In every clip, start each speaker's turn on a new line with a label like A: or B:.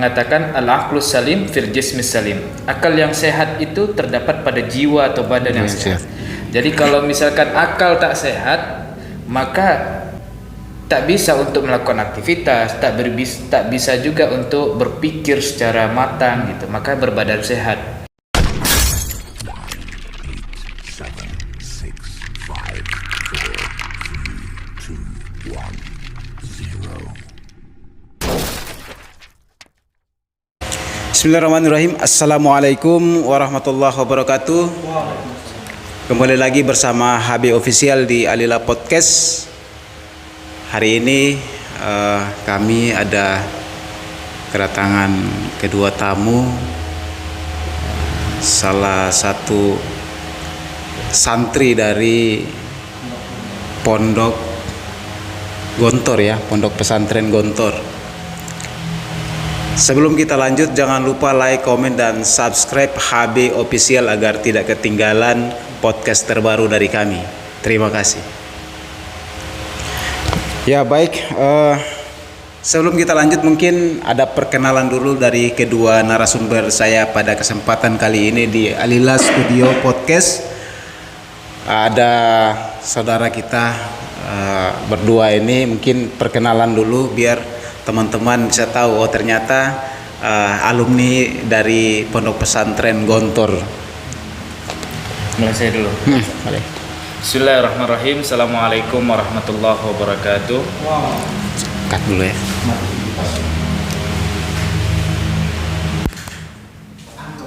A: mengatakan al-aqlus salim fil jismis salim. Akal yang sehat itu terdapat pada jiwa atau badan yang sehat. Jadi kalau misalkan akal tak sehat, maka tak bisa untuk melakukan aktivitas, tak bisa juga untuk berpikir secara matang gitu. Maka berbadan sehat.
B: Bismillahirrahmanirrahim. Assalamualaikum warahmatullahi wabarakatuh. Kembali lagi bersama HB Official di Alila Podcast. Hari ini kami ada kedatangan kedua tamu, salah satu santri dari Pondok Gontor ya, Pondok Pesantren Gontor. Sebelum kita lanjut, jangan lupa like, komen, dan subscribe HB Official agar tidak ketinggalan podcast terbaru dari kami. Terima kasih. Ya baik, sebelum kita lanjut mungkin ada perkenalan dulu dari kedua narasumber saya pada kesempatan kali ini di Alila Studio Podcast. Ada saudara kita berdua ini, mungkin perkenalan dulu biar teman-teman bisa tahu, oh ternyata alumni dari Pondok Pesantren Gontor.
A: Mulai saya dulu.
B: Boleh.
A: Bismillahirrahmanirrahim. Assalamualaikum warahmatullahi wabarakatuh.
B: Cut dulu ya.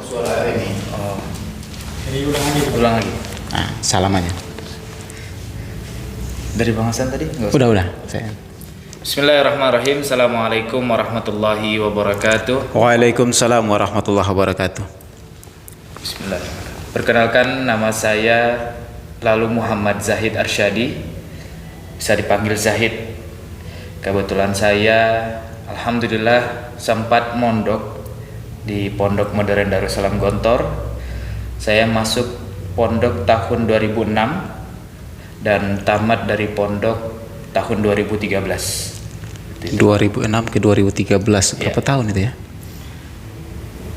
A: Suara ini. Oh. Jadi ulang lagi.
B: Nah, salamannya.
A: Dari Bang Hasan tadi?
B: Udah. Saya.
A: Bismillahirrahmanirrahim. Assalamualaikum warahmatullahi wabarakatuh.
B: Waalaikumsalam warahmatullahi wabarakatuh.
A: Bismillah. Perkenalkan, nama saya Lalu Muhammad Zahid Arsyadi, bisa dipanggil Zahid. Kebetulan saya alhamdulillah sempat mondok di Pondok Modern Darussalam Gontor. Saya masuk pondok tahun 2006 dan tamat dari pondok tahun 2013.
B: 2006 ke 2013 berapa tahun itu ya?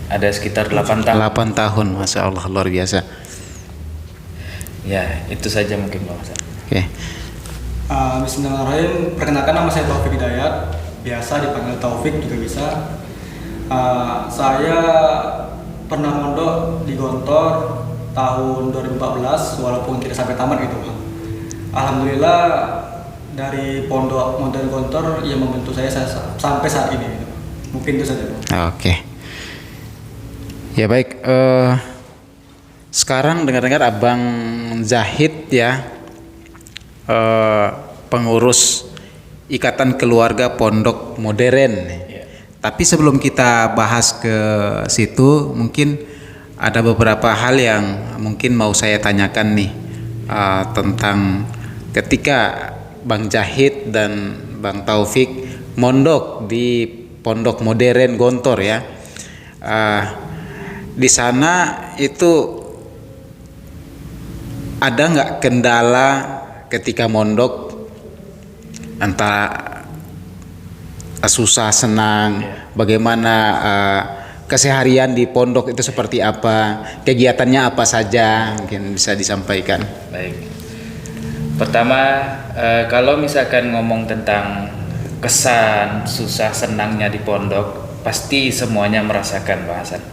A: Ada sekitar 8 tahun.
B: 8 tahun, Masya Allah, luar biasa.
A: Ya, itu saja mungkin Bang Hasan.
B: Oke.
C: Bismillahirrahmanirrahim. Perkenalkan, nama saya Taufik Hidayat, biasa dipanggil Taufik juga bisa. Saya pernah mondok di Gontor tahun 2014 walaupun tidak sampai tamat gitu. Alhamdulillah dari Pondok Modern Gontor yang membentuk saya sampai saat ini gitu. Mungkin itu saja.
B: Oke. Ya baik, sekarang dengar-dengar Abang Zahid ya, pengurus Ikatan Keluarga Pondok Modern. Tapi sebelum kita bahas ke situ, mungkin ada beberapa hal yang mungkin mau saya tanyakan nih, tentang ketika Bang Zahid dan Bang Taufik mondok di Pondok Modern Gontor ya. Di sana itu ada nggak kendala ketika mondok, antara susah senang, bagaimana keseharian di pondok itu seperti apa, kegiatannya apa saja, mungkin bisa disampaikan.
A: Baik. Pertama, kalau misalkan ngomong tentang kesan susah senangnya di pondok, pasti semuanya merasakan Bang Hasan.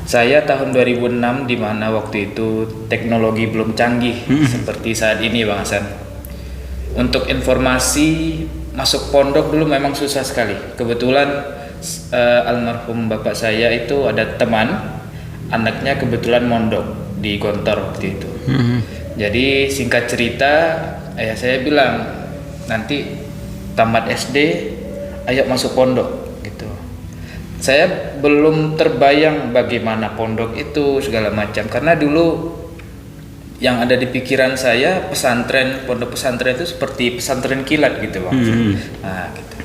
A: Saya tahun 2006 di mana waktu itu teknologi belum canggih seperti saat ini Bang Hasan. Untuk informasi masuk pondok dulu memang susah sekali. Kebetulan almarhum bapak saya itu ada teman, anaknya kebetulan mondok di Gontor waktu itu. Jadi singkat cerita, ayah saya bilang nanti tamat SD, ayo masuk pondok gitu. Saya belum terbayang bagaimana pondok itu segala macam, karena dulu yang ada di pikiran saya pesantren, pondok pesantren itu seperti pesantren kilat gitu Bang. Nah, gitu.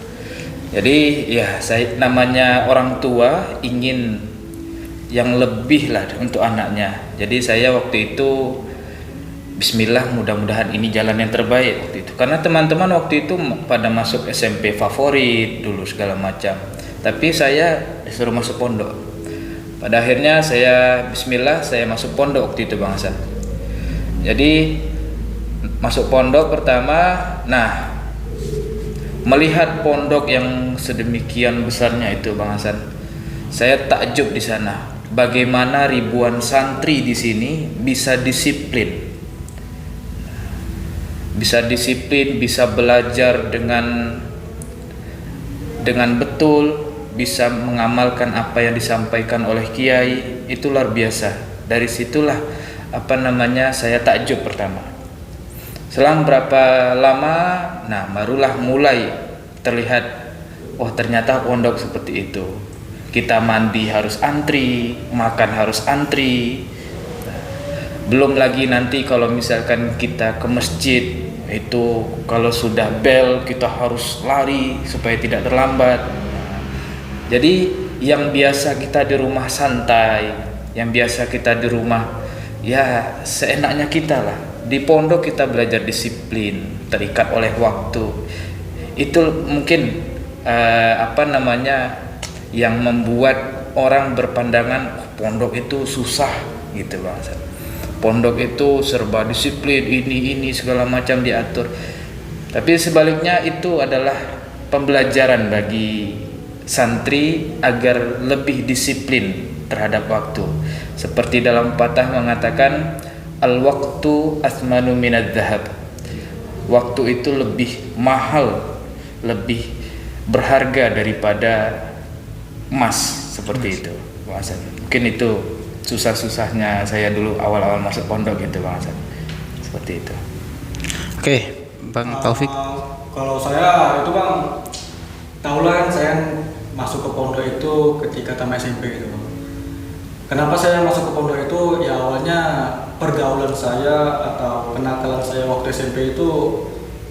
A: Jadi ya saya, namanya orang tua ingin yang lebih lah untuk anaknya. Jadi saya waktu itu Bismillah, mudah-mudahan ini jalan yang terbaik waktu itu. Karena teman-teman waktu itu pada masuk SMP favorit dulu segala macam. Tapi saya disuruh masuk pondok. Pada akhirnya saya bismillah, saya masuk pondok waktu itu Bang Hasan. Jadi masuk pondok pertama, nah melihat pondok yang sedemikian besarnya itu Bang Hasan, saya takjub di sana. Bagaimana ribuan santri di sini bisa disiplin, bisa belajar dengan betul, bisa mengamalkan apa yang disampaikan oleh kiai. Itu luar biasa. Dari situlah saya takjub pertama. Selang berapa lama, nah barulah mulai terlihat, oh ternyata pondok seperti itu. Kita mandi harus antri, makan harus antri. Belum lagi nanti kalau misalkan kita ke masjid, itu kalau sudah bel kita harus lari supaya tidak terlambat. Jadi yang biasa kita di rumah santai, yang biasa kita di rumah ya seenaknya kita lah. Di pondok kita belajar disiplin, terikat oleh waktu. Itu mungkin yang membuat orang berpandangan pondok itu susah gitu Bang Hasan. Pondok itu serba disiplin, ini segala macam diatur. Tapi sebaliknya itu adalah pembelajaran bagi santri agar lebih disiplin terhadap waktu. Seperti dalam patah mengatakan, al-waqtu asmanu minadz zahab. Waktu itu lebih mahal, lebih berharga daripada emas, seperti itu Bang Hasan. Mungkin itu susah-susahnya saya dulu awal-awal masuk pondok gitu Bang Hasan. Seperti itu.
B: Oke, Bang Taufik.
C: Kalau saya itu Bang, tahulah kan saya masuk ke pondok itu ketika tamat SMP gitu Bang. Kenapa saya masuk ke pondok itu? Ya awalnya pergaulan saya atau kenakalan saya waktu SMP itu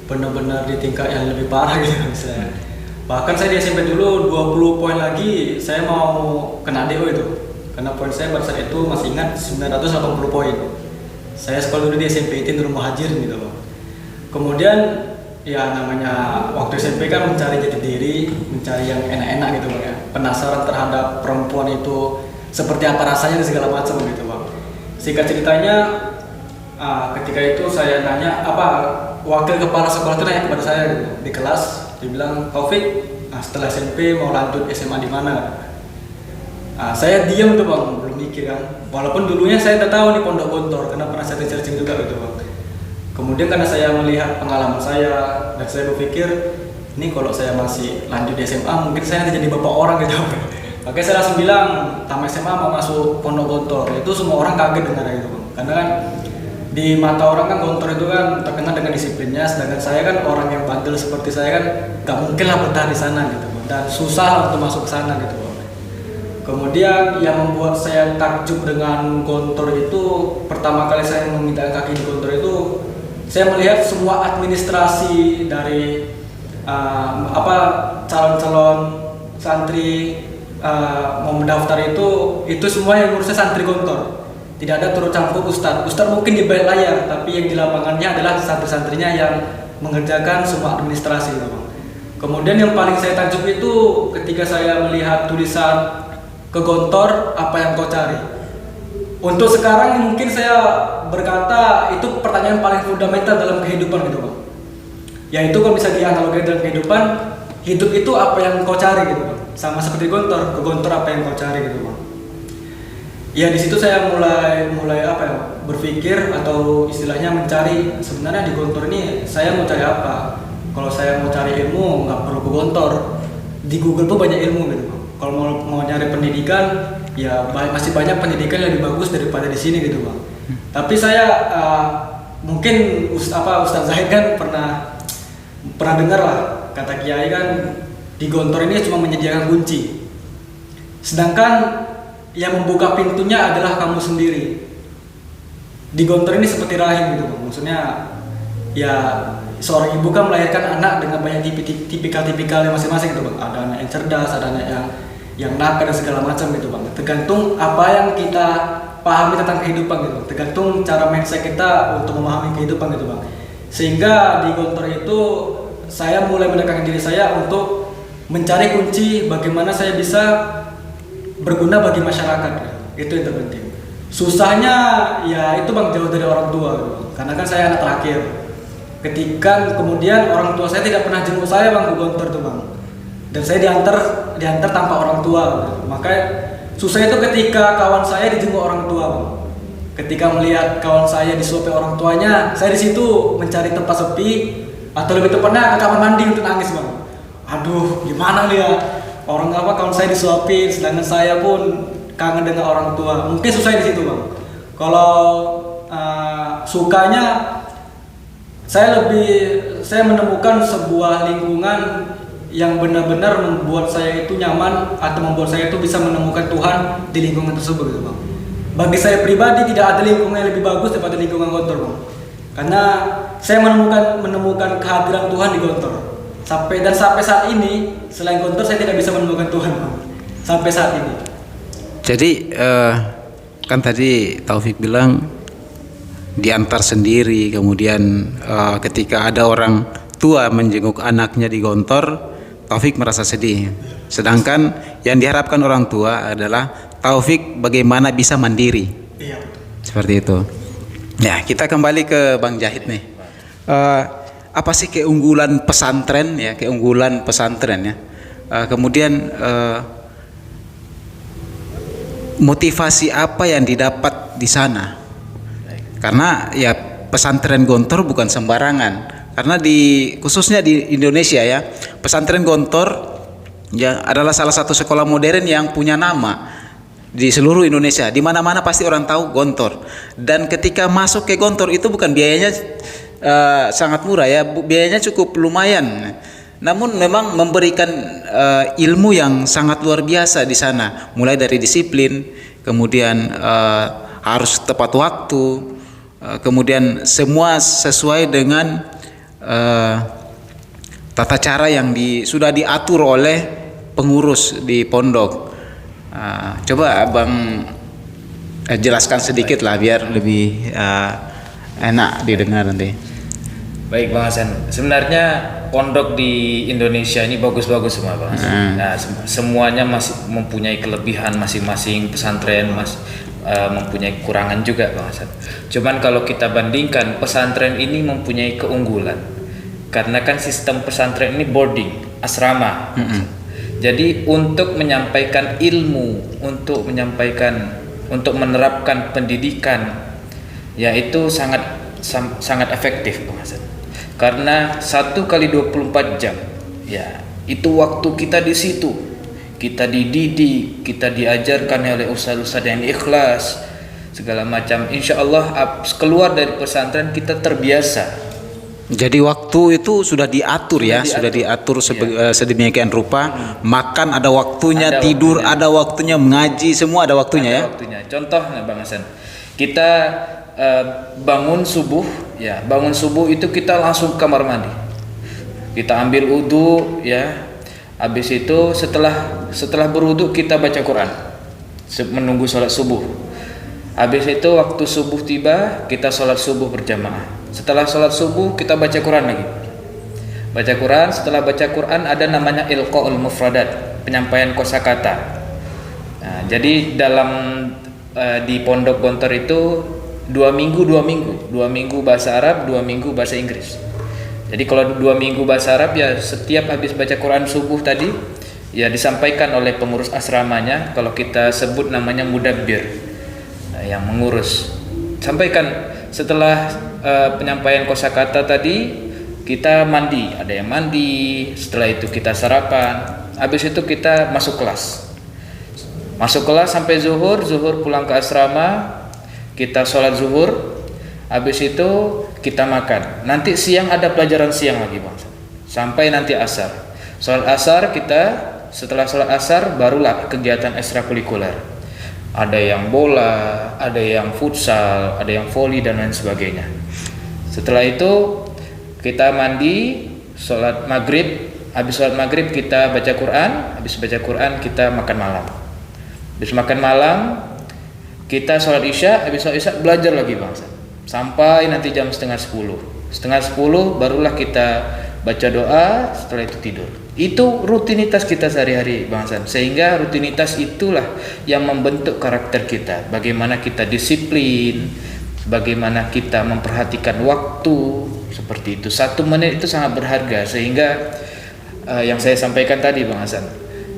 C: benar-benar di tingkat yang lebih parah gitu misalnya. Bahkan saya di SMP dulu 20 poin lagi saya mau kena DO itu. Karena poin saya pada saat itu masih ingat 980 poin. Saya sekolah dulu di SMP itu Nurul Muhajir gitu Bang. Kemudian ya namanya waktu SMP kan mencari jati diri, mencari yang enak-enak gitu Bang ya. Penasaran terhadap perempuan itu seperti apa rasanya dan segala macam gitu Bang. Singkat ceritanya ketika itu saya nanya wakil kepala sekolah itu nanya kepada saya gitu, di kelas, dia bilang, Taufik, setelah SMP mau lanjut SMA di mana? Saya diam tuh Bang, belum mikir kan. Walaupun dulunya saya udah tahu nih Pondok Gontor, karena pernah saya searching juga gitu Bang. Kemudian karena saya melihat pengalaman saya dan saya berpikir, ini kalau saya masih lanjut di SMA mungkin saya nanti jadi bapak orang gitu. Oke, saya langsung bilang tamat SMA mau masuk Pondok Gontor. Itu semua orang kaget dengar itu Bang. Karena kan di mata orang kan Gontor itu kan terkenal dengan disiplinnya, sedangkan saya kan orang yang bandel seperti saya kan gak mungkin lah bertahan di sana gitu Bang. Dan susah untuk masuk ke sana gitu Bang. Kemudian yang membuat saya takjub dengan Gontor itu, pertama kali saya meminta kaki di Gontor itu, saya melihat semua administrasi dari calon-calon santri mau mendaftar itu semua yang ngurusnya santri Gontor. Tidak ada turut campur ustadz mungkin di balik layar, tapi yang di lapangannya adalah santri-santrinya yang mengerjakan semua administrasi gitu Bang. Kemudian yang paling saya takjub itu ketika saya melihat tulisan ke Gontor, apa yang kau cari? Untuk sekarang mungkin saya berkata itu pertanyaan paling fundamental dalam kehidupan gitu Bang. Yaitu kalau bisa dianalogikan dalam kehidupan, hidup itu apa yang kau cari gitu Bang. Sama seperti Gontor, ke Gontor apa yang kau cari gitu Bang. Ya di situ saya mulai berpikir atau istilahnya mencari sebenarnya di Gontor ini saya mau cari apa. Kalau saya mau cari ilmu nggak perlu ke Gontor, di Google pun banyak ilmu gitu Bang. Kalau mau nyari pendidikan ya masih banyak pendidikan yang lebih bagus daripada di sini gitu Bang. Tapi saya mungkin Ustaz Zahid kan pernah dengar lah kata kiai kan di Gontor ini cuma menyediakan kunci. Sedangkan yang membuka pintunya adalah kamu sendiri. Di Gontor ini seperti rahim gitu Bang. Maksudnya ya seorang ibu kan melahirkan anak dengan banyak tipikal-tipikalnya masing-masing gitu Bang. Ada anak yang cerdas, ada anak yang nakal dan segala macam gitu Bang. Tergantung apa yang kita pahami tentang kehidupan gitu. Tergantung cara mindset kita untuk memahami kehidupan gitu Bang. Sehingga di Gontor itu saya mulai mendekatkan diri saya untuk mencari kunci bagaimana saya bisa berguna bagi masyarakat. Itu yang terpenting. Susahnya ya itu Bang, jauh dari orang tua Bang. Karena kan saya anak terakhir. Ketika kemudian orang tua saya tidak pernah jenguk saya Bang ke Gontor tuh Bang. Dan saya diantar tanpa orang tua. Maka susah itu ketika kawan saya dijenguk orang tua Bang. Ketika melihat kawan saya disuapi orang tuanya, saya di situ mencari tempat sepi atau lebih tepatnya ke kamar mandi untuk nangis Bang. Aduh, gimana nih ya? Kawan saya disuapin, sedangkan saya pun kangen dengan orang tua. Mungkin susah di situ Bang. Kalau sukanya saya menemukan sebuah lingkungan yang benar-benar membuat saya itu nyaman atau membuat saya itu bisa menemukan Tuhan di lingkungan tersebut gitu Bang. Bagi saya pribadi tidak ada lingkungan yang lebih bagus daripada lingkungan Gontor Bang. Karena saya menemukan kehadiran Tuhan di Gontor. Sampai saat ini selain Gontor saya tidak bisa menemukan Tuhan Bang. Sampai saat ini.
B: Jadi kan tadi Taufik bilang diantar sendiri, kemudian ketika ada orang tua menjenguk anaknya di Gontor, Taufik merasa sedih. Sedangkan yang diharapkan orang tua adalah Taufik bagaimana bisa mandiri.
C: Iya.
B: Seperti itu. Ya, kita kembali ke Bang Jahid nih. Apa sih keunggulan pesantren ya? Keunggulan pesantren ya. Kemudian motivasi apa yang didapat di sana? Karena ya pesantren Gontor bukan sembarangan. Karena khususnya di Indonesia ya, pesantren Gontor ya adalah salah satu sekolah modern yang punya nama di seluruh Indonesia. Di mana-mana pasti orang tahu Gontor. Dan ketika masuk ke Gontor itu bukan biayanya sangat murah ya, biayanya cukup lumayan. Namun memang memberikan ilmu yang sangat luar biasa di sana, mulai dari disiplin, kemudian harus tepat waktu, kemudian semua sesuai dengan tata cara yang sudah diatur oleh pengurus di pondok. Coba Abang jelaskan sedikit lah biar lebih enak didengar nanti.
A: Baik Bang Hasan, sebenarnya pondok di Indonesia ini bagus-bagus semua Bang Hasan. Nah, semuanya masih mempunyai kelebihan masing-masing, pesantren mempunyai kekurangan juga Bang Hasan. Cuman kalau kita bandingkan, pesantren ini mempunyai keunggulan karena kan sistem pesantren ini boarding, asrama. Jadi untuk menyampaikan ilmu, untuk menerapkan pendidikan, yaitu sangat efektif Bang Hasan. Karena 1 kali 24 jam, ya itu waktu kita di situ, kita dididik, kita diajarkan oleh ustaz-ustaz yang ikhlas, segala macam. Insya Allah keluar dari pesantren kita terbiasa.
B: Jadi waktu itu sudah diatur ya, sudah diatur sedemikian rupa. Makan ada waktunya, tidur ada waktunya, mengaji semua ada waktunya ya.
A: Waktunya. Contohnya Bang Hasan, kita bangun subuh itu kita langsung ke kamar mandi, kita ambil wudu ya, habis itu setelah berwudu kita baca Quran menunggu sholat subuh. Habis itu waktu subuh tiba kita sholat subuh berjamaah. Setelah sholat subuh kita baca Quran lagi, baca Quran. Setelah baca Quran ada namanya ilqaul mufradat, penyampaian kosakata. Nah, jadi di pondok Gontor itu 2 minggu bahasa Arab, 2 minggu bahasa Inggris. Jadi kalau 2 minggu bahasa Arab ya setiap habis baca Quran subuh tadi ya disampaikan oleh pengurus asramanya, kalau kita sebut namanya mudabbir, yang mengurus. Sampaikan setelah penyampaian kosakata tadi kita mandi, ada yang mandi, setelah itu kita sarapan, habis itu kita masuk kelas sampai zuhur pulang ke asrama, kita sholat zuhur, habis itu kita makan. Nanti siang ada pelajaran siang lagi Bang, sampai nanti asar. Sholat asar setelah sholat asar barulah kegiatan ekstrakurikuler. Ada yang bola, ada yang futsal, ada yang voli dan lain sebagainya. Setelah itu kita mandi, sholat maghrib. Habis sholat maghrib kita baca Quran. Habis baca Quran kita makan malam. Habis makan malam kita sholat isya. Habis sholat isya belajar lagi Bang, sampai nanti jam setengah 10 barulah kita baca doa, setelah itu tidur. Itu rutinitas kita sehari-hari Bang Hasan. Sehingga rutinitas itulah yang membentuk karakter kita. Bagaimana kita disiplin, bagaimana kita memperhatikan waktu, seperti itu. 1 menit itu sangat berharga. Sehingga yang saya sampaikan tadi Bang Hasan,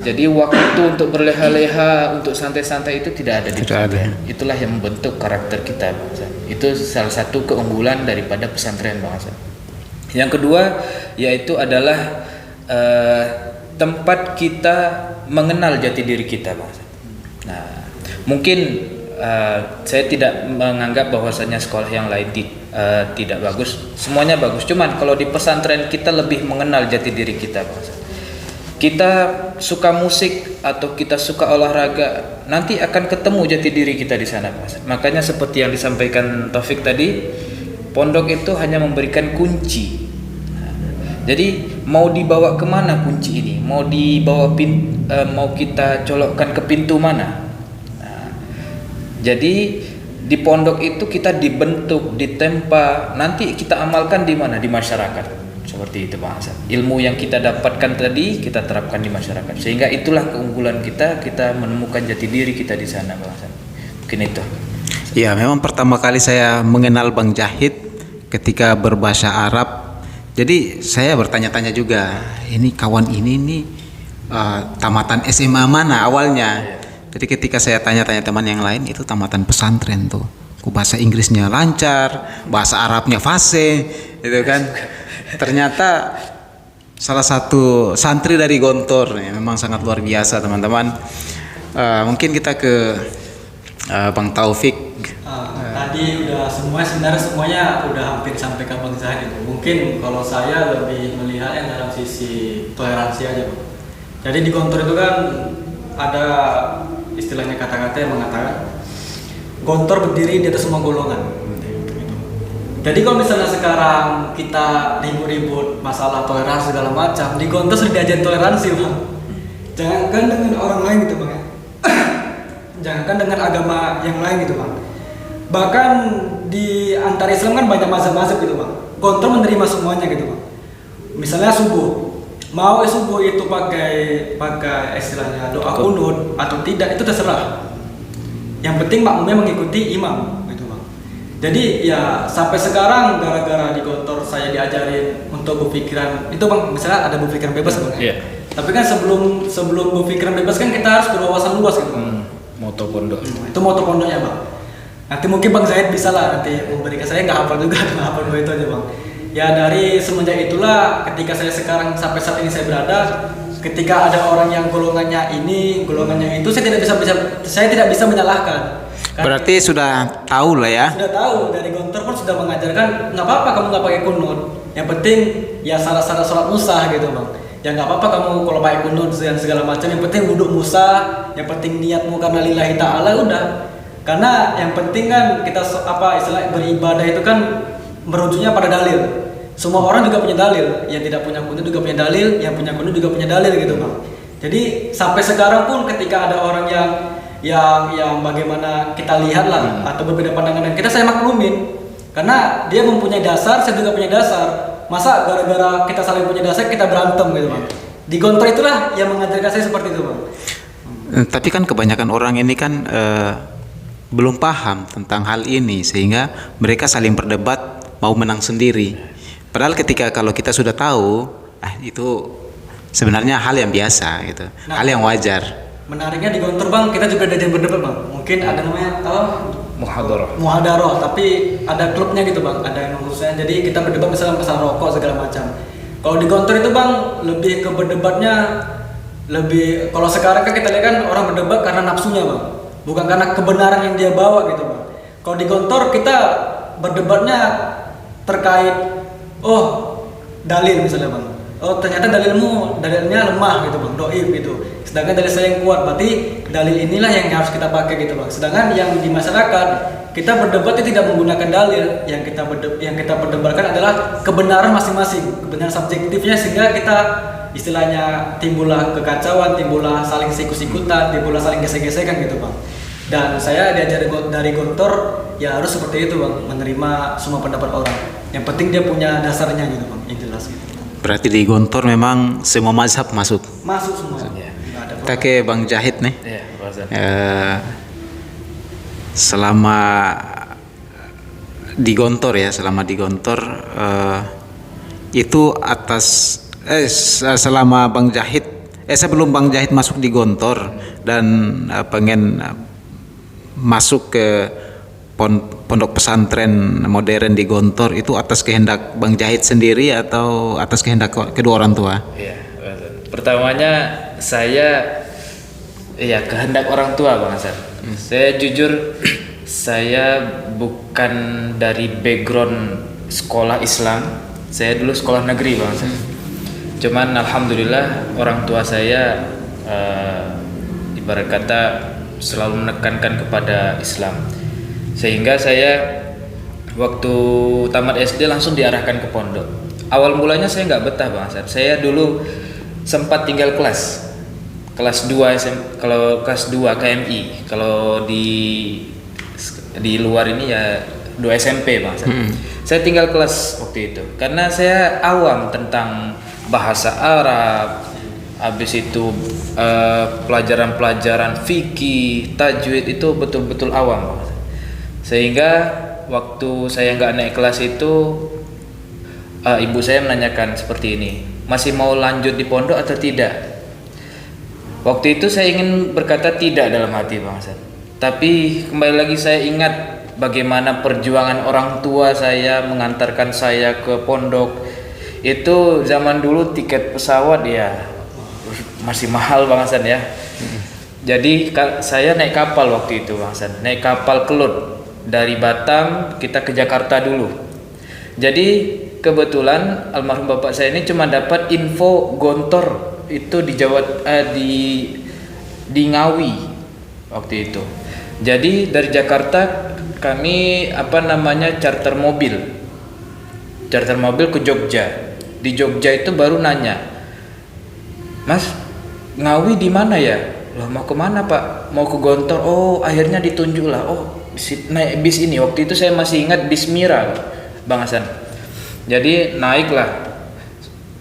A: jadi waktu untuk berleha-leha, untuk santai-santai itu tidak ada di pesantren. Itulah yang membentuk karakter kita Bang Hasan. Itu salah satu keunggulan daripada pesantren Bang Hasan. Yang kedua yaitu adalah tempat kita mengenal jati diri kita Bang Hasan. Nah, mungkin saya tidak menganggap bahwasanya sekolah yang lain tidak bagus. Semuanya bagus. Cuman kalau di pesantren kita lebih mengenal jati diri kita Bang Hasan. Kita suka musik atau kita suka olahraga, nanti akan ketemu jati diri kita di sana Bang Hasan. Makanya seperti yang disampaikan Taufik tadi, pondok itu hanya memberikan kunci. Jadi mau dibawa kemana kunci ini? Mau dibawa mau kita colokkan ke pintu mana? Nah, jadi di pondok itu kita dibentuk, ditempa, nanti kita amalkan di mana? Di masyarakat. Seperti itu Bang Hasan. Ilmu yang kita dapatkan tadi kita terapkan di masyarakat. Sehingga itulah keunggulan kita menemukan jati diri kita di sana Bang Hasan. Mungkin itu.
B: Ya, memang pertama kali saya mengenal Bang Jahid ketika berbahasa Arab. Jadi saya bertanya-tanya juga, ini kawan ini nih tamatan SMA mana awalnya? Jadi ketika saya tanya-tanya teman yang lain, itu tamatan pesantren tuh. Bahasa Inggrisnya lancar, bahasa Arabnya fasih, gitu kan. Ternyata salah satu santri dari Gontor, ya, memang sangat luar biasa teman-teman. Mungkin kita ke Bang Taufik.
C: Tadi sebenarnya semuanya udah hampir sampai ke Bang Zahid. Mungkin kalau saya lebih melihatnya dalam sisi toleransi aja Bang. Jadi di Gontor itu kan ada istilahnya kata-kata yang mengatakan Gontor berdiri di atas semua golongan. Jadi kalau misalnya sekarang kita ribut-ribut masalah toleransi segala macam, di Gontor sudah diajarin toleransi Bang. Jangankan dengan orang lain gitu Bang ya. Jangankan dengan agama yang lain gitu Bang. Bahkan di antara Islam kan banyak mazhab-mazhab gitu Bang. Gontor menerima semuanya gitu Bang. Misalnya subuh, mau subuh itu pakai istilahnya doa kunut atau tidak itu terserah. Yang penting makmumnya mengikuti imam. Jadi ya sampai sekarang gara-gara di Gontor saya diajarin untuk berpikiran itu Bang, misalnya ada berpikiran bebas Bang.
A: Iya.
C: Tapi kan sebelum berpikiran bebas kan kita harus berwawasan luas gitu Bang.
A: Moto pondok.
C: Itu moto pondoknya Bang. Nanti mungkin Bang Zaid bisa lah nanti memberikan, saya nggak hafal juga, nggak hafal dua itu aja Bang. Ya dari semenjak itulah ketika saya sekarang sampai saat ini saya berada, ketika ada orang yang golongannya ini, golongannya itu, saya tidak bisa menyalahkan.
B: Berarti sudah tahu lah ya.
C: Sudah tahu, dari Gontor pun sudah mengajarkan nggak apa-apa kamu nggak pakai kunut. Yang penting ya syarat-syarat sholat musah gitu Bang. Ya nggak apa-apa kamu kalau pakai kunut dan segala macam. Yang penting wudhu musah. Yang penting niatmu karena lillahi ta'ala udah. Karena yang penting kan kita istilah beribadah itu kan merujuknya pada dalil. Semua orang juga punya dalil. Yang tidak punya kunut juga punya dalil. Yang punya kunut juga punya dalil gitu Bang. Jadi sampai sekarang pun ketika ada orang yang bagaimana kita lihat lah atau berbeda pandangan dengan kita, saya maklumin karena dia mempunyai dasar, saya juga punya dasar. Masa gara-gara kita saling punya dasar kita berantem gitu Bang. Di Gontor itulah yang mengajarkan saya seperti itu Bang.
B: Tapi kan kebanyakan orang ini kan belum paham tentang hal ini sehingga mereka saling berdebat mau menang sendiri. Padahal ketika kalau kita sudah tahu, itu sebenarnya hal yang biasa gitu, hal yang wajar.
C: Menariknya di Gontor Bang, kita juga diajarin berdebat Bang. Mungkin ada namanya Muhadaroh, tapi ada klubnya gitu Bang, ada yang khususnya. Jadi kita berdebat misalnya masalah rokok segala macam. Kalau di Gontor itu Bang, lebih ke berdebatnya kalau sekarang kan kita lihat kan orang berdebat karena nafsunya Bang, bukan karena kebenaran yang dia bawa gitu Bang. Kalau di Gontor kita berdebatnya terkait dalil misalnya Bang. Ternyata dalilnya lemah gitu Bang, doib gitu. Sedangkan dalil saya yang kuat, berarti dalil inilah yang harus kita pakai gitu Bang. Sedangkan yang di masyarakat kita berdebat itu tidak menggunakan dalil, yang kita perdebatkan adalah kebenaran masing-masing, kebenaran subjektifnya, sehingga kita istilahnya timbullah kekacauan, timbullah saling sikut-sikutan, timbullah saling gesek-gesekan gitu Bang. Dan saya diajari dari Gontor ya harus seperti itu Bang, menerima semua pendapat orang. Yang penting dia punya dasarnya gitu Bang, yang jelas gitu.
B: Berarti di Gontor memang semua mazhab masuk.
C: Masuk semua.
A: Iya.
C: Nggak ada
B: Kita ke Bang Jahid nih.
A: Iya, Pak Hasan.
B: Selama di Gontor ya, itu selama Bang Jahid sebelum Bang Jahid masuk di Gontor dan pengen masuk ke pondok pesantren modern di Gontor, itu atas kehendak Bang Jahid sendiri atau atas kehendak kedua orang tua?
A: Iya, Pak Hasan. Pertamanya saya kehendak orang tua, Bang Hasan. Saya jujur saya bukan dari background sekolah Islam. Saya dulu sekolah negeri, Bang Hasan. Cuman alhamdulillah orang tua saya ibarat kata selalu menekankan kepada Islam. Sehingga saya waktu tamat SD langsung diarahkan ke pondok. Awal mulanya saya nggak betah, Bang Hasan. Saya dulu sempat tinggal kelas 2 kalau kelas 2 KMI. Kalau di luar ini ya 2 SMP, Bang Hasan. Saya tinggal kelas waktu itu karena saya awam tentang bahasa Arab. Habis itu pelajaran-pelajaran fikih, tajwid itu betul-betul awam, Bang Hasan. Sehingga waktu saya nggak naik kelas itu ibu saya menanyakan seperti ini, masih mau lanjut di pondok atau tidak? Waktu itu saya ingin berkata tidak dalam hati, Bang Hasan. Tapi kembali lagi saya ingat bagaimana perjuangan orang tua saya mengantarkan saya ke pondok. Itu zaman dulu tiket pesawat ya masih mahal, Bang Hasan ya. Jadi saya naik kapal waktu itu, Bang Hasan. Naik kapal Kelut dari Batam kita ke Jakarta dulu. Jadi kebetulan almarhum bapak saya ini cuma dapat info Gontor itu di di Ngawi waktu itu. Jadi dari Jakarta kami charter mobil ke Jogja. Di Jogja itu baru nanya, Mas, Ngawi di mana ya? Loh, mau kemana Pak? Mau ke Gontor. Oh, akhirnya ditunjuk lah. Oh, naik bis ini. Waktu itu saya masih ingat bis Mira, Bang Hasan. Jadi naiklah.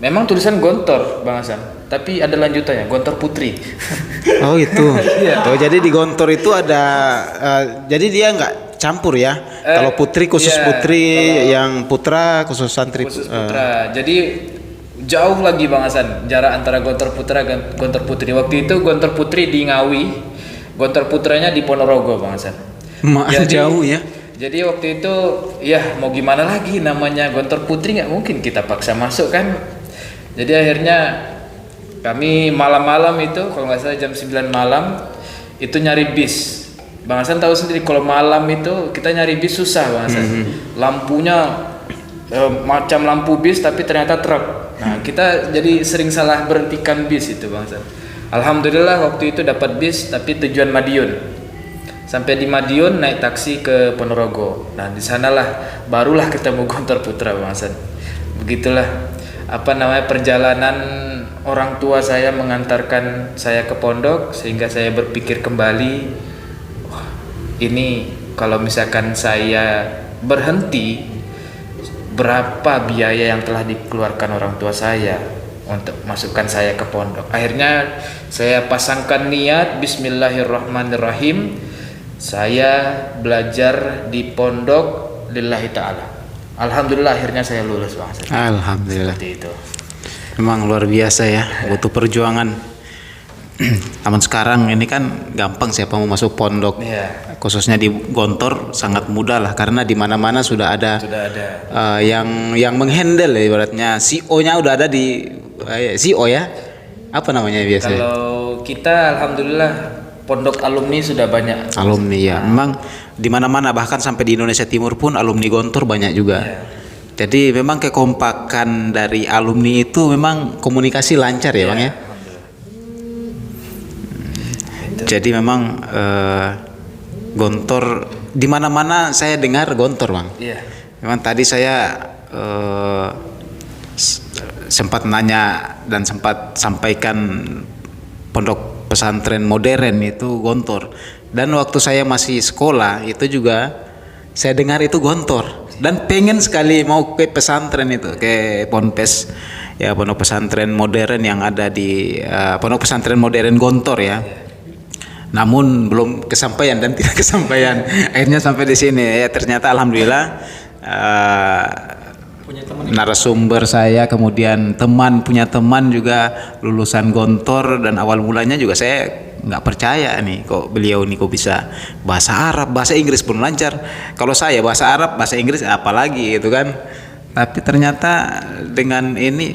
A: Memang tulisan Gontor, Bang Hasan, tapi ada lanjutannya, Gontor Putri.
B: Oh itu. Oh, jadi di Gontor itu ada, jadi dia nggak campur ya. Kalau putri khusus putri, yang putra khusus santri.
A: Khusus putra. Jadi jauh lagi, Bang Hasan, jarak antara Gontor Putra dan Gontor Putri. Waktu itu Gontor Putri di Ngawi, Gontor Putranya di Ponorogo, Bang Hasan.
B: Jauh ya.
A: Jadi waktu itu ya mau gimana lagi, namanya Gontor Putri nggak mungkin kita paksa masuk kan. Jadi akhirnya kami malam-malam itu kalau nggak salah jam 9 malam itu nyari bis. Bang Hasan tahu sendiri kalau malam itu kita nyari bis susah, Bang Hasan. Lampunya macam lampu bis tapi ternyata truk. Nah, kita jadi sering salah berhentikan bis itu, Bang Hasan. Alhamdulillah waktu itu dapat bis tapi tujuan Madiun. Sampai di Madiun naik taksi ke Ponorogo. Nah, di sanalah barulah ketemu Gontor Putra, Bang Hasan. Begitulah perjalanan orang tua saya mengantarkan saya ke pondok, sehingga saya berpikir kembali, wah, ini kalau misalkan saya berhenti, berapa biaya yang telah dikeluarkan orang tua saya untuk masukkan saya ke pondok. Akhirnya saya pasangkan niat, bismillahirrahmanirrahim, saya belajar di pondok lillahi ta'ala. Alhamdulillah akhirnya saya lulus, Bang Hasan.
B: Alhamdulillah.
A: Seperti itu.
B: Memang luar biasa ya, butuh perjuangan. Namun sekarang ini kan gampang, siapa mau masuk pondok, khususnya di Gontor sangat mudah lah, karena di mana-mana sudah ada yang menghandle ya, ibaratnya CEO-nya udah ada di CEO ya. Apa namanya biasanya?
A: Kalau kita alhamdulillah pondok alumni sudah banyak.
B: Alumni ya, memang di mana-mana, bahkan sampai di Indonesia Timur pun alumni Gontor banyak juga. Jadi memang kekompakan dari alumni itu memang komunikasi lancar ya, Bang ya. Jadi memang Gontor di mana-mana saya dengar Gontor, Bang. Memang tadi saya sempat nanya dan sempat sampaikan pondok pesantren modern itu Gontor. Dan waktu saya masih sekolah itu juga saya dengar itu Gontor, dan pengen sekali mau ke pesantren itu, ke ponpes ya pondok pesantren modern yang ada di pondok pesantren modern Gontor ya. Namun belum kesampaian dan tidak kesampaian. Akhirnya sampai di sini ya, ternyata alhamdulillah
C: Punya teman
B: narasumber saya kemudian punya teman juga lulusan Gontor, dan awal mulanya juga saya nggak percaya nih kok beliau nih kok bisa bahasa Arab, bahasa Inggris pun lancar. Kalau saya bahasa Arab, bahasa Inggris apalagi gitu kan. Tapi ternyata dengan ini,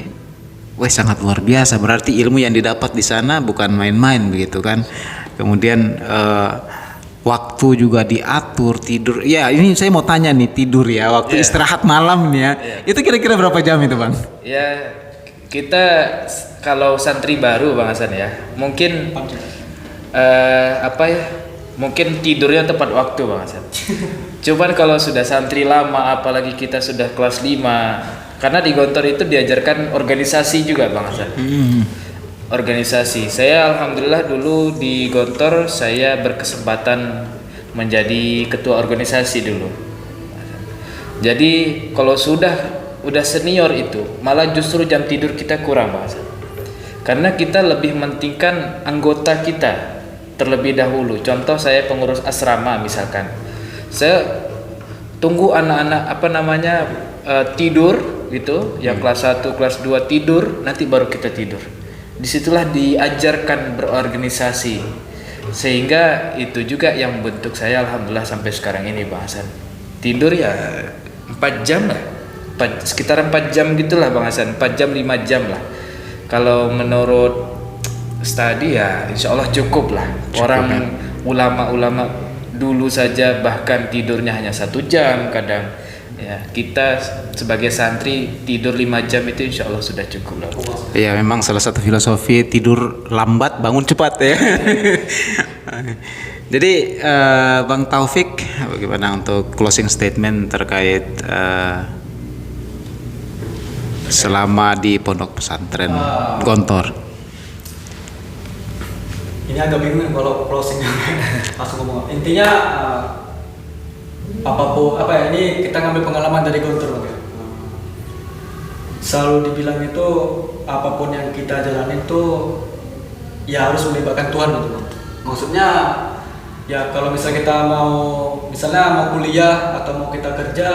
B: wah sangat luar biasa. Berarti ilmu yang didapat di sana bukan main-main begitu kan. Kemudian waktu juga diatur, tidur. Ya ini saya mau tanya nih, tidur ya, waktu istirahat malam nih ya. Itu kira-kira berapa jam itu Bang?
A: Ya kita kalau santri baru Bang Hasan ya, mungkin mungkin tidurnya tepat waktu Bang Hasan. Cuman kalau sudah santri lama, apalagi kita sudah kelas 5, karena di Gontor itu diajarkan organisasi juga Bang Hasan. Organisasi. Saya alhamdulillah dulu di Gontor saya berkesempatan menjadi ketua organisasi dulu. Jadi kalau udah senior itu, malah justru jam tidur kita kurang Bang Hasan. Karena kita lebih mementingkan anggota kita terlebih dahulu. Contoh saya pengurus asrama misalkan. Saya tunggu anak-anak tidur gitu, yang kelas 1, kelas 2 tidur, nanti baru kita tidur. Disitulah diajarkan berorganisasi, sehingga itu juga yang membentuk saya alhamdulillah sampai sekarang ini Bang Hasan. Tidur ya 4 jam lah, sekitar 4 jam gitulah Bang Hasan, 4 jam 5 jam lah. Kalau menurut studi ya insya Allah cukup lah. Orang ulama-ulama dulu saja bahkan tidurnya hanya 1 jam kadang. Ya, kita sebagai santri tidur 5 jam itu insya Allah sudah cukup lah.
B: Ya memang salah satu filosofi tidur lambat bangun cepat ya. Jadi Bang Taufik, bagaimana untuk closing statement terkait selama di pondok pesantren Gontor?
C: Ini agak bingung kalau closing langsung ngomong. Intinya ini kita ngambil pengalaman dari Gontor Bang ya. Selalu dibilang itu apapun yang kita jalanin itu ya harus melibatkan Tuhan gitu Bang. Maksudnya ya kalau misalnya kita mau kuliah atau mau kita kerja,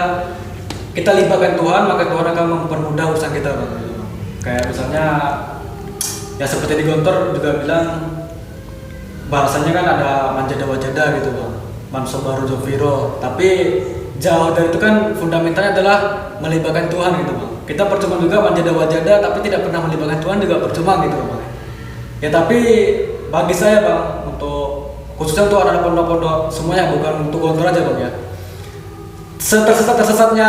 C: kita libatkan Tuhan, maka Tuhan akan mempermudah urusan kita Bang. Kayak misalnya ya seperti di Gontor juga bilang bahasanya kan ada manjada wajada gitu Bang, mansobaru jofiro, tapi jauh dari itu kan fundamentalnya adalah melibatkan Tuhan gitu Bang. Kita percuma juga manjada wajada tapi tidak pernah melibatkan Tuhan juga percuma gitu Bang. Ya tapi bagi saya Bang, untuk khususnya untuk anak pondok-pondok semuanya, bukan untuk Gontor aja Bang ya, tersesatnya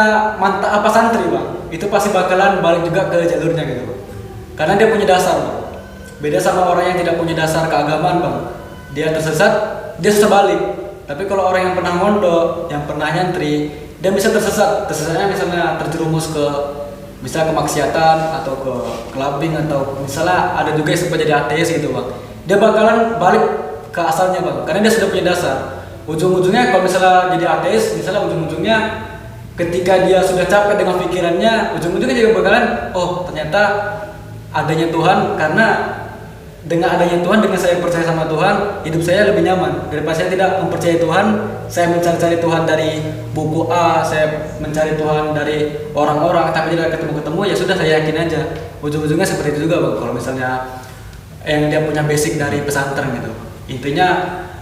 C: santri Bang, itu pasti bakalan balik juga ke jalurnya gitu Bang. Karena dia punya dasar Bang. Beda sama orang yang tidak punya dasar keagamaan Bang. Dia tersesat, dia susah balik. Tapi kalau orang yang pernah mondok, yang pernah nyantri, dia bisa tersesatnya misalnya terjerumus ke misalnya kemaksiatan atau ke clubbing, atau misalnya ada juga yang sempat jadi ateis gitu Bang. Dia bakalan balik ke asalnya Bang, karena dia sudah punya dasar. Ujung-ujungnya kalau misalnya jadi ateis, misalnya ujung-ujungnya ketika dia sudah capek dengan pikirannya, ujung-ujungnya juga bakalan, oh ternyata adanya Tuhan, karena dengan adanya Tuhan, dengan saya percaya sama Tuhan, hidup saya lebih nyaman daripada saya tidak mempercayai Tuhan. Saya mencari Tuhan dari buku A, saya mencari Tuhan dari orang-orang, tapi tidak ketemu-ketemu, ya sudah saya yakin aja. Ujung-ujungnya seperti itu juga Bang. Kalau misalnya yang dia punya basic dari pesantren gitu. Intinya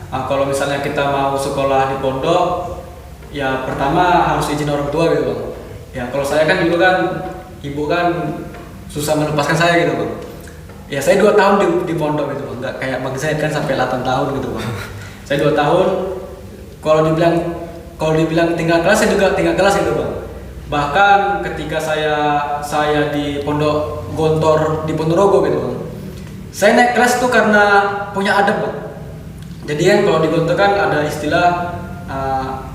C: kalau misalnya kita mau sekolah di pondok, ya pertama harus izin orang tua gitu Bang. Ya kalau saya kan dulu kan ibu kan susah melepaskan saya gitu Bang. Ya saya 2 tahun di pondok gitu Bang, nggak kayak Bang Zaid kan sampai 8 tahun gitu Bang. Saya 2 tahun, kalau dibilang tinggal kelas, saya juga tinggal kelas gitu Bang. Bahkan ketika saya di pondok Gontor di Ponorogo gitu Bang, saya naik kelas itu karena punya adab Bang. Jadi kan kalau di Gontor kan ada istilah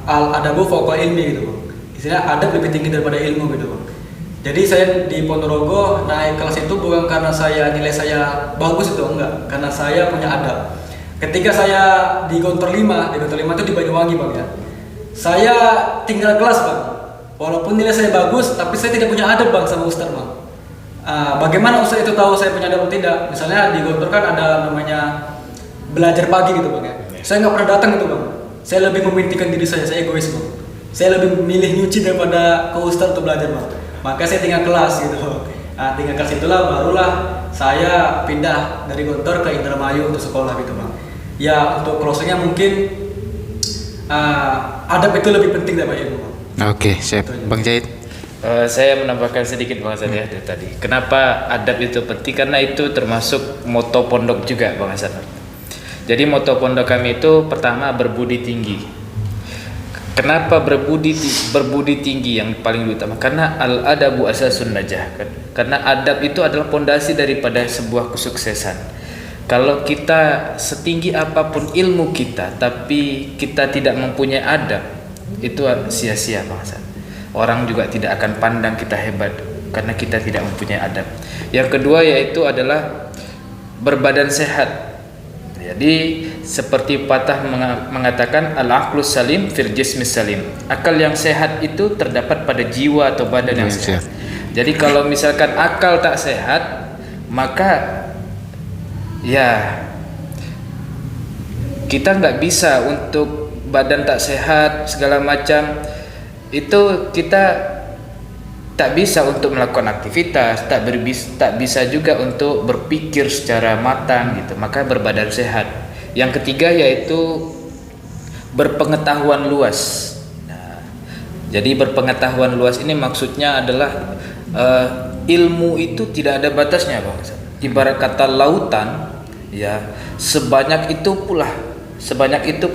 C: al-adabu fawqa ilmi gitu Bang. Istilah adab lebih tinggi daripada ilmu gitu Bang. Jadi saya di Ponorogo naik kelas itu bukan karena nilai saya bagus itu, enggak, karena saya punya adab. Ketika saya di Gontor 5 itu di Banyuwangi Bang ya, saya tinggal kelas Bang, walaupun nilai saya bagus, tapi saya tidak punya adab Bang sama Ustaz Bang. bagaimana ustaz itu tahu saya punya adab atau tidak? Misalnya di Gontor kan ada namanya belajar pagi gitu bang ya. Saya nggak pernah datang gitu bang. Saya lebih mementingkan diri saya egois bang. Saya lebih memilih nyuci daripada ke ustaz untuk belajar bang. Maka saya tinggal kelas gitu. Nah, tinggal kelas itulah barulah saya pindah dari Gontor ke Indramayu untuk sekolah gitu bang. Ya untuk closingnya mungkin adab itu lebih penting daripada ilmu bang.
B: Oke, siap. Bang Jahid.
A: Saya menambahkan sedikit Bang Hasan ya dari tadi. Kenapa adab itu penting? Karena itu termasuk moto pondok juga Bang Hasan. Jadi moto pondok kami itu pertama berbudi tinggi. Kenapa berbudi tinggi yang paling utama? Karena al-adabu asasun najah. Karena adab itu adalah pondasi daripada sebuah kesuksesan. Kalau kita setinggi apapun ilmu kita, tapi kita tidak mempunyai adab, itu sia-sia Bang Hasan. Orang juga tidak akan pandang kita hebat karena kita tidak mempunyai adab. Yang kedua yaitu adalah berbadan sehat. Jadi seperti patah mengatakan al-aqlus salim fil jismis salim. Akal yang sehat itu terdapat pada jiwa atau badan yang sehat. Jadi kalau misalkan akal tak sehat, maka ya kita nggak bisa untuk badan tak sehat segala macam, itu kita tak bisa untuk melakukan aktivitas, tak bisa juga untuk berpikir secara matang gitu. Maka berbadan sehat. Yang ketiga yaitu berpengetahuan luas. Nah, jadi berpengetahuan luas ini maksudnya adalah ilmu itu tidak ada batasnya Bang. Ibarat kata lautan, ya sebanyak itu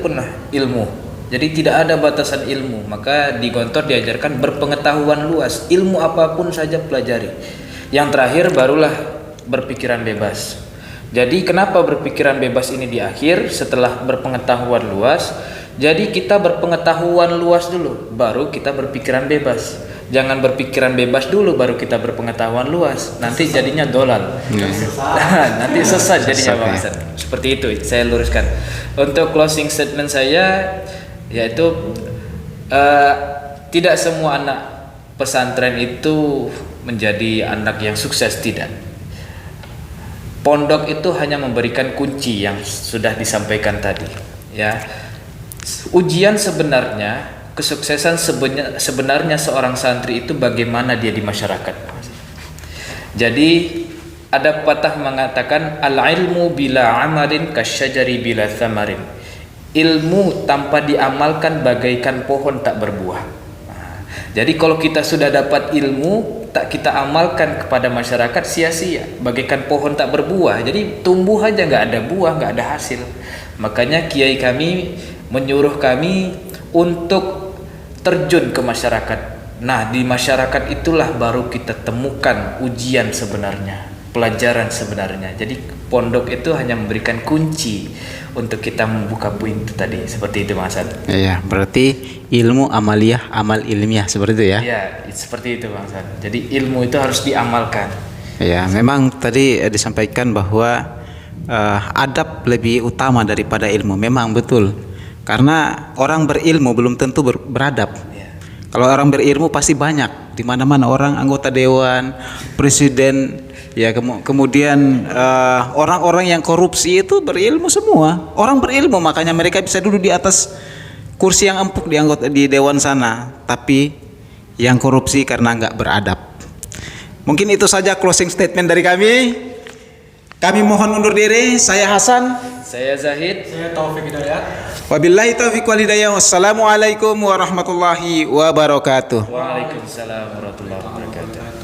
A: pun ilmu. Jadi tidak ada batasan ilmu. Maka di Gontor diajarkan berpengetahuan luas, ilmu apapun saja pelajari. Yang terakhir barulah berpikiran bebas. Jadi kenapa berpikiran bebas ini di akhir setelah berpengetahuan luas? Jadi kita berpengetahuan luas dulu, baru kita berpikiran bebas. Jangan berpikiran bebas dulu baru kita berpengetahuan luas. Nanti jadinya dolal. Nanti sesat jadinya Bang Hasan. Seperti itu saya luruskan. Untuk closing statement saya yaitu tidak semua anak pesantren itu menjadi anak yang sukses, tidak. Pondok itu hanya memberikan kunci yang sudah disampaikan tadi, ya. Ujian sebenarnya, kesuksesan sebenarnya seorang santri itu bagaimana dia di masyarakat. Jadi ada patah mengatakan al-ilmu bila amalin kasyajari bila thamarin. Ilmu tanpa diamalkan bagaikan pohon tak berbuah. Nah, jadi kalau kita sudah dapat ilmu tak kita amalkan kepada masyarakat, sia-sia, bagaikan pohon tak berbuah. Jadi tumbuh aja nggak ada buah, nggak ada hasil. Makanya kiai kami menyuruh kami untuk terjun ke masyarakat. Nah, di masyarakat itulah baru kita temukan ujian sebenarnya, pelajaran sebenarnya. Jadi pondok itu hanya memberikan kunci untuk kita membuka pintu tadi, seperti itu Mas Hasan.
B: Iya, berarti ilmu amaliyah, amal ilmiah seperti itu ya?
A: Iya, seperti itu Bang Hasan. Jadi ilmu itu harus diamalkan.
B: Iya, memang tadi disampaikan bahwa adab lebih utama daripada ilmu. Memang betul. Karena orang berilmu belum tentu beradab.
A: Ya.
B: Kalau orang berilmu pasti banyak. Di mana-mana orang anggota dewan, presiden, ya kemudian orang-orang yang korupsi itu berilmu semua. Orang berilmu makanya mereka bisa duduk di atas kursi yang empuk di dewan sana. Tapi yang korupsi karena nggak beradab. Mungkin itu saja closing statement dari kami. Kami mohon undur diri. Saya Hasan.
A: Saya Zahid.
C: Saya Taufik Hidayat.
B: Wabillahi taufiq wal hidayah. Wassalamualaikum warahmatullahi wabarakatuh.
A: Waalaikumsalam warahmatullahi wabarakatuh.